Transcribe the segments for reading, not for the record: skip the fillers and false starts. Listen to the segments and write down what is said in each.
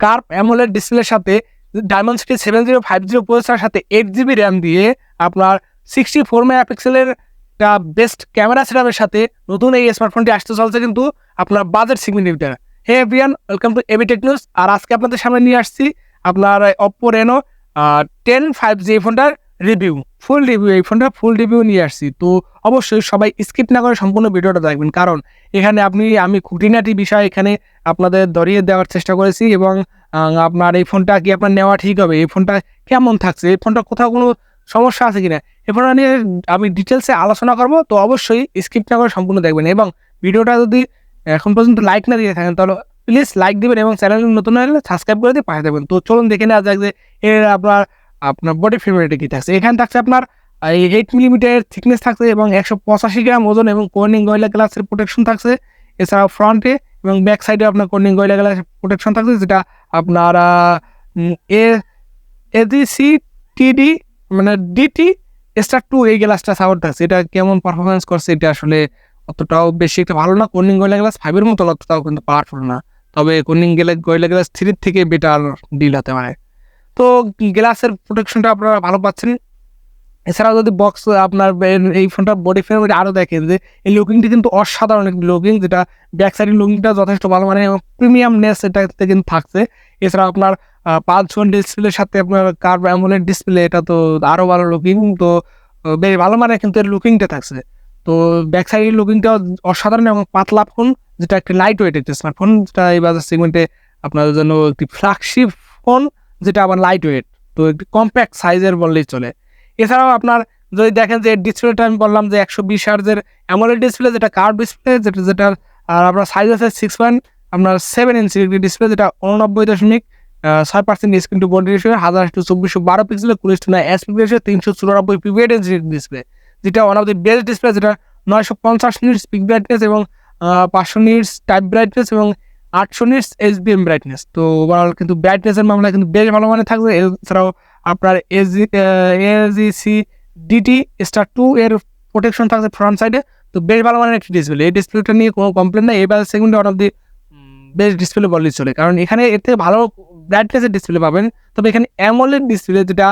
Curve AMOLED ডিসপ্লের সাথে Dimensity 7050 প্রসেসরের সাথে 8GB র্যাম দিয়ে আপনার 64 মেগাপিক্সেলের বেস্ট ক্যামেরা সেটআপের সাথে নতুন এই স্মার্টফোনটি আসতে চলছে কিন্তু আপনার বাজেট সেগমেন্টের ভিতরে। Hey everyone, welcome to ABTechnews। আর আজকে আপনাদের সামনে নিয়ে আসছি আপনার Oppo Reno 10 5G এই ফোনটার রিভিউ, ফুল রিভিউ। এই ফোনটা ফুল রিভিউ নিয়ে আসছি, তো অবশ্যই সবাই স্কিপ না করে সম্পূর্ণ ভিডিওটা দেখবেন, কারণ এখানে আমি খুঁটিনাটি বিষয় এখানে আপনাদের ধরিয়ে দেওয়ার চেষ্টা করেছি এবং আপনার এই ফোনটা কি আপনার নেওয়া ঠিক হবে, এই ফোনটা কেমন থাকছে, এই ফোনটা কোথাও কোনো সমস্যা আছে কিনা, এই ফোনটা নিয়ে আমি ডিটেলসে আলোচনা করবো। তো অবশ্যই স্কিপ না করে সম্পূর্ণ দেখবেন এবং ভিডিওটা যদি এখন পর্যন্ত লাইক না দিয়ে থাকেন তাহলে প্লিজ লাইক দিবেন এবং চ্যানেল নতুন হলে সাবস্ক্রাইব করে দিয়ে পাঠিয়ে দেবেন। তো চলুন দেখে নেওয়া যাক যে এর আপনার বডি ফ্রেমের কি থাকছে। এখানে থাকছে আপনার 8mm থিকনেস থাকছে এবং 185 গ্রাম ওজন এবং কর্নিং গরিলা গ্লাসের প্রোটেকশন থাকছে। এছাড়াও ফ্রন্টে এবং ব্যাক সাইডে আপনার কর্নিং গরিলা গ্লাসের প্রোটেকশন থাকছে, যেটা আপনার ABTCTD মানে DT স্টার 2 এই গ্লাসটা সাপোর্ট থাকছে। এটা কেমন পারফরমেন্স করছে এটা আসলে অতটাও বেশি একটা ভালো না। কর্নিং গরিলা গ্লাস 5 মতো অতটাও কিন্তু পাওয়ারফুল না, তবে কর্নিং গরিলা গ্লাস 3 থেকে বেটার ডিল হতে পারে। তো গ্লাসের প্রোটেকশনটা আপনারা ভালো পাচ্ছেন। এছাড়াও যদি বক্স আপনার এই ফোনটার বডি ফ্রেম আরও দেখেন যে এই লুকিংটি কিন্তু অসাধারণ একটি লুকিং, যেটা ব্যাক সাইডের লুকিংটা যথেষ্ট ভালো মানে প্রিমিয়ামনেস এটাতে কিন্তু থাকছে। এছাড়াও আপনার 5 ডিসপ্লের সাথে আপনার কার্ভ অ্যামোলেড ডিসপ্লে, এটা তো আরও ভালো লুকিং, তো বেশ ভালো মানে কিন্তু এর লুকিংটা থাকছে। তো ব্যাক সাইডের লুকিংটাও অসাধারণ এবং পাতলা ফোন, যেটা একটি লাইট ওয়েট একটি স্মার্টফোন, যেটা এই বাজার সেগমেন্টে আপনাদের জন্য একটি ফ্ল্যাগশিপ ফোন, যেটা আবার লাইট ওয়েট, তো একটি কম্প্যাক্ট সাইজের বললেই চলে। এছাড়াও আপনার যদি দেখেন যে ডিসপ্লেটা আমি বললাম যে 120 হার্জের অ্যামোলেড ডিসপ্লে, যেটা কার্ভ ডিসপ্লে, যেটার আর আপনার সাইজ আছে 6.7 ইঞ্চি ডিসপ্লে, যেটা 89.6% স্ক্রিন টু বডি রেশিও, 102412 পিক্সেলের 20:9 aspect ratio, 394 PPI density display, যেটা one of the best display, যেটা 950 নিটস পিক ব্রাইটনেস এবং 500 নিটস টাইপ ব্রাইটনেস এবং 800 নিটস HBM ব্রাইটনেস। তো ওভারঅল কিন্তু ব্রাইটনেসের মামলায় কিন্তু বেশ ভালো মানে থাকবে। এছাড়াও আপনার AGC-DT স্টার 2 এর প্রোটেকশন থাকছে ফ্রন্ট সাইডে, তো বেশ ভালো মানের একটি ডিসপ্লে। এই ডিসপ্লেটা নিয়ে কোনো কমপ্লেন নাই, এই বাজার সেগমেন্টে one of the best display বললেই চলে, কারণ এখানে এর থেকে ভালো ব্রাইটনেসের ডিসপ্লে পাবেন, তবে এখানে অ্যামোলেড ডিসপ্লে, যেটা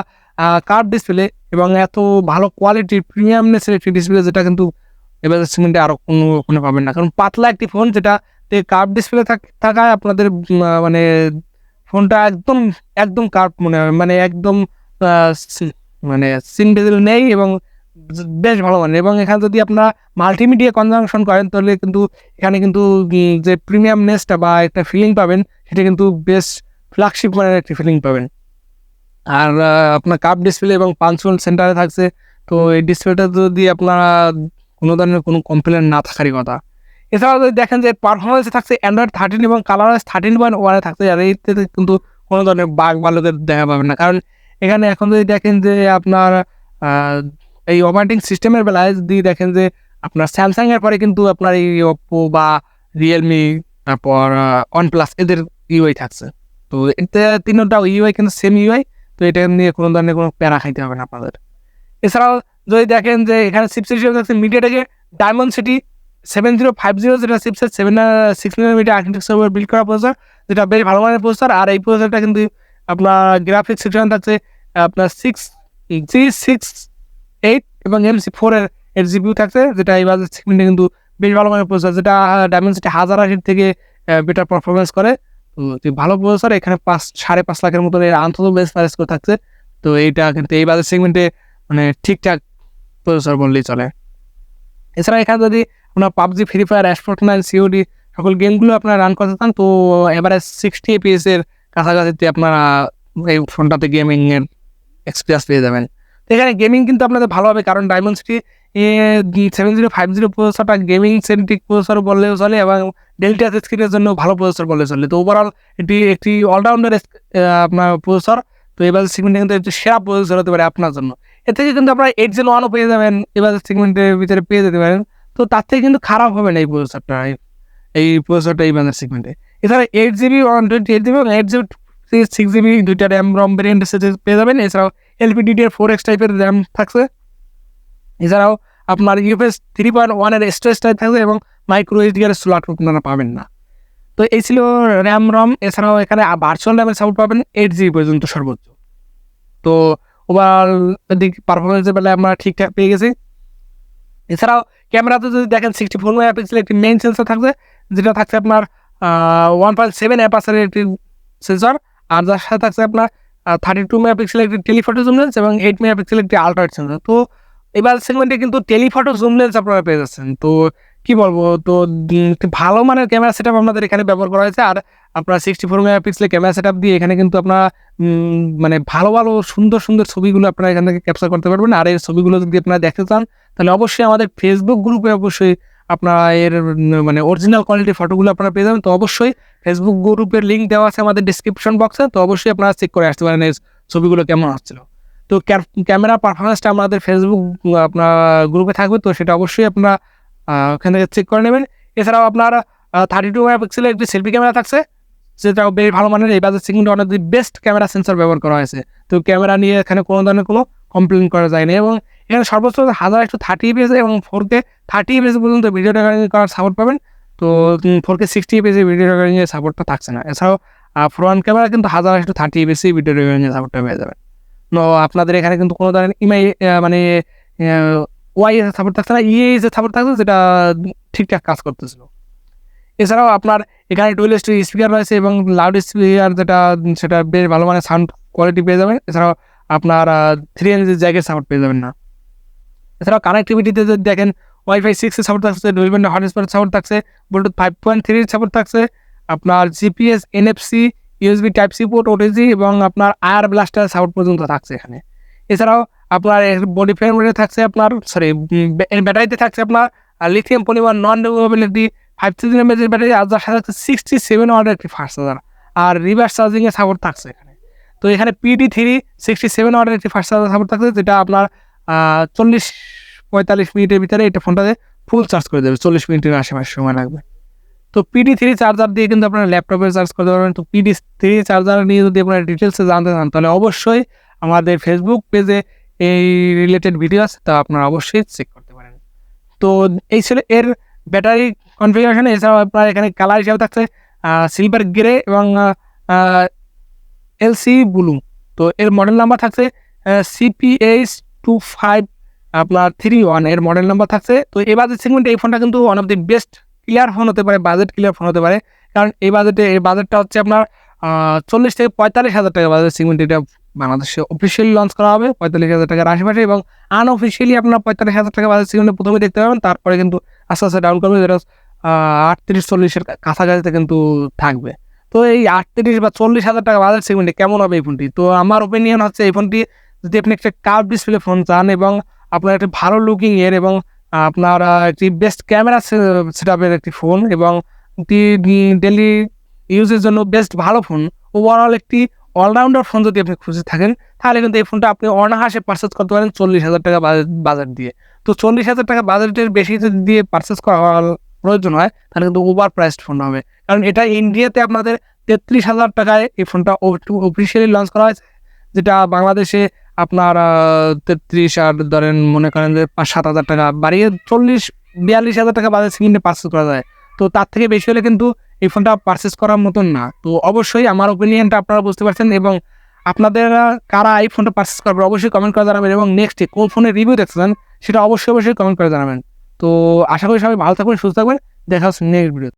কার্ভ ডিসপ্লে এবং এত ভালো কোয়ালিটির প্রিমিয়ামনেসের একটি ডিসপ্লে, যেটা কিন্তু এই বাজার সেগমেন্টে আরও কোনো পাবেন না, কারণ পাতলা একটি ফোন যেটাতে কার্ভ ডিসপ্লে থাকায় আপনাদের মানে ফোনটা একদম কার্ভ মানে একদম মানে সিনভেজেল নেই এবং বেশ ভালো মানে। এবং এখানে যদি আপনারা মাল্টিমিডিয়া কনজাংশন করেন তাহলে কিন্তু এখানে কিন্তু যে প্রিমিয়ামনেসটা বা একটা ফিলিং পাবেন, সেটা কিন্তু বেশ ফ্ল্যাগশিপ মানের একটি ফিলিং পাবেন। আর আপনার কার্ভ ডিসপ্লে এবং পাঞ্চুয়াল সেন্টারে থাকছে, তো এই ডিসপ্লেটা যদি আপনারা কোনো ধরনের কোনো কমপ্লেন না থাকারই কথা। এছাড়াও যদি দেখেন যে পারফরমেন্সে থাকছে Android 13 এবং ColorOS 13.1 থাকছে, আর এইতে কিন্তু কোনো ধরনের বাগ ভালোদের দেখা পাবেন না, কারণ এখানে এখন যদি দেখেন যে আপনার এই অপারেটিং সিস্টেমের বেলায় যদি দেখেন যে আপনার স্যামসাংয়ের পরে কিন্তু আপনার এই Oppo বা রিয়েলমি, তারপর OnePlus এদের ইউআই থাকছে, তো এতে তিনটাও ইউআই কিন্তু সেম ইউআই, তো এটা নিয়ে কোনো ধরনের কোনো প্যারা খাইতে হবে না আপনাদের। এছাড়াও যদি দেখেন যে এখানে চিপসেট হিসেবে থাকছে মিডিয়াটেকের Dimensity 7050, যেটা চিপসেট 6nm আর্কিটেকচার উপর বিল্ড করা প্রসেসর, যেটা বেশ ভালো মানের প্রসেসর। আর এই প্রসেসরটা কিন্তু আপনার গ্রাফিক্স সেকশন থাকছে আপনার 6G68 এবং MC4 এর জিপিইউ থাকছে, যেটা এই বাজার সেগমেন্টে কিন্তু বেশ ভালো মানের প্রসেসর, যেটা Dimensity 1080 থেকে বেটার পারফরমেন্স করে। তো ভালো প্রসেসর, এখানে 5.5 লাখের মতো এর আন্তত বেস প্রাইস করে থাকছে, তো এইটা কিন্তু এই বাজার সেগমেন্টে মানে ঠিকঠাক প্রসেসর বললেই চলে। এছাড়া এখানে যদি আপনার PUBG, free fire, Fortnite, COD সকল গেমগুলো আপনারা রান করতে চান, তো এভারেজ 60 FPS এর কাছাকাছিতে আপনারা এই ফোনটাতে গেমিংয়ের এক্সপিরিয়েন্স পেয়ে যাবেন। তো এখানে গেমিং কিন্তু আপনাদের ভালো হবে, কারণ Dimensity 7050 প্রসেসরটা গেমিং সেন্ট্রিক প্রসেসর বললেও চলে এবং ডেল্টা স্ক্রিনের জন্য ভালো প্রসেসর বললে চলে। তো ওভারঅল এটি একটি অলরাউন্ডার আপনার প্রসেসর, তো এবার সেগমেন্টে কিন্তু একটি সেরা প্রসেসর হতে পারে আপনার জন্য। এর থেকে কিন্তু আপনারা 8 Gen 1ও পেয়ে যাবেন, এবার সেগমেন্টের ভিতরে পেয়ে যেতে পারেন, তো তার থেকে কিন্তু খারাপ হবে না এই প্রসেসরটা, এই প্রসেসরটা এই বাজার সেগমেন্টে। এছাড়া 8GB 128GB এবং 8GB 6GB দুইটা র্যাম রম ভেরিয়েন্টের সাথে পেয়ে যাবেন। এছাড়াও LPDDR4X টাইপের র্যাম থাকছে। এছাড়াও আপনার UFS 3.1 এর স্টোরেজ টাইপ থাকবে এবং মাইক্রো SDR স্লট আপনারা পাবেন না। তো এই ছিল র্যাম রম। এছাড়াও এখানে ভার্চুয়াল র্যামের সাপোর্ট পাবেন 8 GB পর্যন্ত সর্বোচ্চ। তো ওভারঅল দিক পারফরমেন্সের বেলায় আমরা ঠিকঠাক পেয়ে গেছি। এছাড়াও ক্যামেরাতে যদি দেখেন 64 মেগাপিক্সেলের একটি মেইন সেন্সর থাকছে, যেটা থাকছে আপনার 1.7 অ্যাপারচারের একটি সেন্সর, আর যার সাথে থাকছে আপনার 32 মেগাপিক্সেলের একটি টেলিফটো জুম লেন্স এবং 8 মেগাপিক্সেলের একটি আল্ট্রাওয়াইড সেন্সর। তো এবার সেগমেন্টে কিন্তু টেলিফটো জুম লেন্স আপনারা পেয়ে যাচ্ছেন। তো কি বলবো, তো একটি ভালো মানের ক্যামেরা সেটআপ আপনাদের এখানে ব্যবহার করা হয়েছে। আর আপনার 64 মেগাপিক্সেলের ক্যামেরা সেটআপ দিয়ে এখানে কিন্তু আপনারা মানে ভালো ভালো সুন্দর সুন্দর ছবিগুলো আপনারা এখান থেকে ক্যাপচার করতে পারবেন। আর এই ছবিগুলো যদি আপনারা দেখতে চান তাহলে অবশ্যই আমাদের ফেসবুক গ্রুপে অবশ্যই আপনারা এর মানে অরিজিনাল কোয়ালিটির ফটোগুলো আপনারা পেয়ে যাবেন। তো অবশ্যই ফেসবুক গ্রুপের লিঙ্ক দেওয়া আছে আমাদের ডিসক্রিপশন বক্সে, তো অবশ্যই আপনারা চেক করে আসতে পারেন এই ছবিগুলো কেমন আসছিল। তো ক্যামেরা পারফরমেন্সটা আমাদের ফেসবুক আপনার গ্রুপে থাকবে, তো সেটা অবশ্যই আপনারা ওখান থেকে চেক করে নেবেন। এছাড়াও আপনার 32 মেগাপিক্সেলের একটি সেলফি ক্যামেরা থাকছে, যেটাও বেশ ভালো মানের। এই বাজেট সেগমেন্টে অনেক বেস্ট ক্যামেরা সেন্সর ব্যবহার করা হয়েছে। তো ক্যামেরা নিয়ে এখানে কোনো ধরনের কোনো কমপ্লেন করা যায়নি। এবং এখানে সর্বোচ্চ 1080 ইপিএস এবং 4K 30 ইপিএস পর্যন্ত ভিডিও রেকর্ডিং করার সাপোর্ট পাবেন। তো 4K 60 ইপিএস ভিডিও রেকর্ডিং এর সাপোর্টটা থাকছে না। এছাড়াও ফ্রন্ট ক্যামেরা কিন্তু 1080 ইপিএস ভিডিও রেকর্ডিং এর সাপোর্টটা পেয়ে যাবেন। তো আপনাদের এখানে কিন্তু কোনো ধরনের ইএমআই মানে ওয়াই এর সাপোর্ট থাকছে না, ইএ এর সাপোর্ট থাকছে, যেটা ঠিকঠাক কাজ করতেছিল। এছাড়াও আপনার এখানে ডুয়েল স্টোরেজ স্পিকার রয়েছে এবং লাউড স্পিকার, সেটা বেশ ভালো মানের সাউন্ড কোয়ালিটি পেয়ে যাবেন। এছাড়াও আপনার 3 ইঞ্চি জ্যাকের সাপোর্ট পেয়ে যাবেন না। এছাড়াও কানেক্টিভিটিতে যদি দেখেন ওয়াইফাই 6 এর সাপোর্ট থাকছে, ডুয়েল ব্যান্ড হটস্পট সাপোর্ট থাকছে, ব্লুটুথ 5.3 এর সাপোর্ট থাকছে, আপনার GPS, NFC, USB type C port, OTG এবং আপনার আয়ার ব্লাস্টার সাপোর্ট পর্যন্ত থাকছে এখানে। এছাড়াও আপনার বডি ফ্রেমে থাকছে আপনার ব্যাটারিতে থাকছে আপনার লিথিয়াম পলিমার নন রিমুভেবল একটি 5000 mAh এর ব্যাটারি, আর যার সাথে থাকছে 67 ওয়াটের একটি ফাস্ট চার্জার, আর রিভার্স চার্জিং এর সাপোর্ট থাকছে এখানে। তো এখানে PD3 67 ওয়াটের একটি ফাস্ট চার্জার সাপোর্ট থাকছে, যেটা আপনার 40-45 মিনিটের ভিতরে এটা ফোনটাতে ফুল চার্জ করে দেবে। 40 মিনিটের আশেপাশে সময় লাগবে। তো PD3 চার্জার দিয়ে কিন্তু আপনারা ল্যাপটপে চার্জ করতে পারবেন। তো PD3 চার্জার নিয়ে যদি আপনারা ডিটেলসে জানতে চান তাহলে অবশ্যই আমাদের ফেসবুক পেজে এই রিলেটেড ভিডিও আছে, তা আপনারা অবশ্যই চেক করতে পারেন। তো এই ছিল এর ব্যাটারি কনফিগারেশন। এছাড়াও আপনার এখানে কালার হিসাবে থাকছে সিলভার গ্রে এবং এলসি ব্লু। তো এর মডেল নাম্বার থাকছে CPH25 আপনার 31 এর মডেল নাম্বার থাকছে। তো এই বাজেট সেগমেন্টে এই ফোনটা কিন্তু one of the best clear phone হতে পারে, বাজেট ক্লিয়ার ফোন হতে পারে। কারণ এই বাজেটটা হচ্ছে আপনার 40 থেকে 45,000 টাকা বাজেট সেগমেন্ট। এটা বাংলাদেশে অফিসিয়ালি লঞ্চ করা হবে 45,000 টাকার আশেপাশে, এবং আনঅফিসিয়ালি আপনার 45,000 টাকা বাজেট সেগমেন্টে প্রথমে দেখতে পাবেন, তারপরে কিন্তু আস্তে আস্তে ডাউন করবে, যেটা 38-40 এর কাছাকাছিতে কিন্তু থাকবে। তো এই 38 বা 40,000 টাকা বাজেট সেগমেন্টে কেমন হবে এই ফোনটি? তো আমার ওপিনিয়ন হচ্ছে এই ফোনটি যদি আপনি একটা কার্ভ ডিসপ্লে ফোন চান এবং আপনার একটা ভালো লুকিং এর এবং আপনার একটি বেস্ট ক্যামেরা সেটআপের একটি ফোন এবং একটি ডেলি ইউজের জন্য বেস্ট ভালো ফোন, ওভারঅল একটি অলরাউন্ডার ফোন যদি আপনি খুঁজে থাকেন, তাহলে কিন্তু এই ফোনটা আপনি অনায়াসে পারচেজ করতে পারেন 40,000 টাকা বাজেট দিয়ে। তো 40,000 টাকা বাজেটের বেশি যদি দিয়ে পারচেজ করা প্রয়োজন হয় তাহলে কিন্তু ওভার প্রাইসড ফোন হবে। কারণ এটা ইন্ডিয়াতে আপনাদের 33,000 টাকায় এই ফোনটা অফিসিয়ালি লঞ্চ করা হয়েছে, যেটা বাংলাদেশে আপনার 33 আর ধরেন মনে করেন যে 5-7 হাজার টাকা বাড়িয়ে 40-42 হাজার টাকা বাজেট সেগমেন্টে পারচেজ করা যায়। তো তার থেকে বেশি হলে কিন্তু এই ফোনটা পারচেজ করার মতন না। তো অবশ্যই আমার ওপিনিয়নটা আপনারা বুঝতে পারছেন, এবং আপনাদের কারা এই ফোনটা পারচেজ করবে অবশ্যই কমেন্ট করে জানাবেন, এবং নেক্সটে কোন ফোনের রিভিউ দেখছেন সেটা অবশ্যই কমেন্ট করে জানাবেন। তো আশা করি সবাই ভালো থাকবেন, সুস্থ থাকবেন। দেখা হচ্ছে নেক্সট ভিডিও।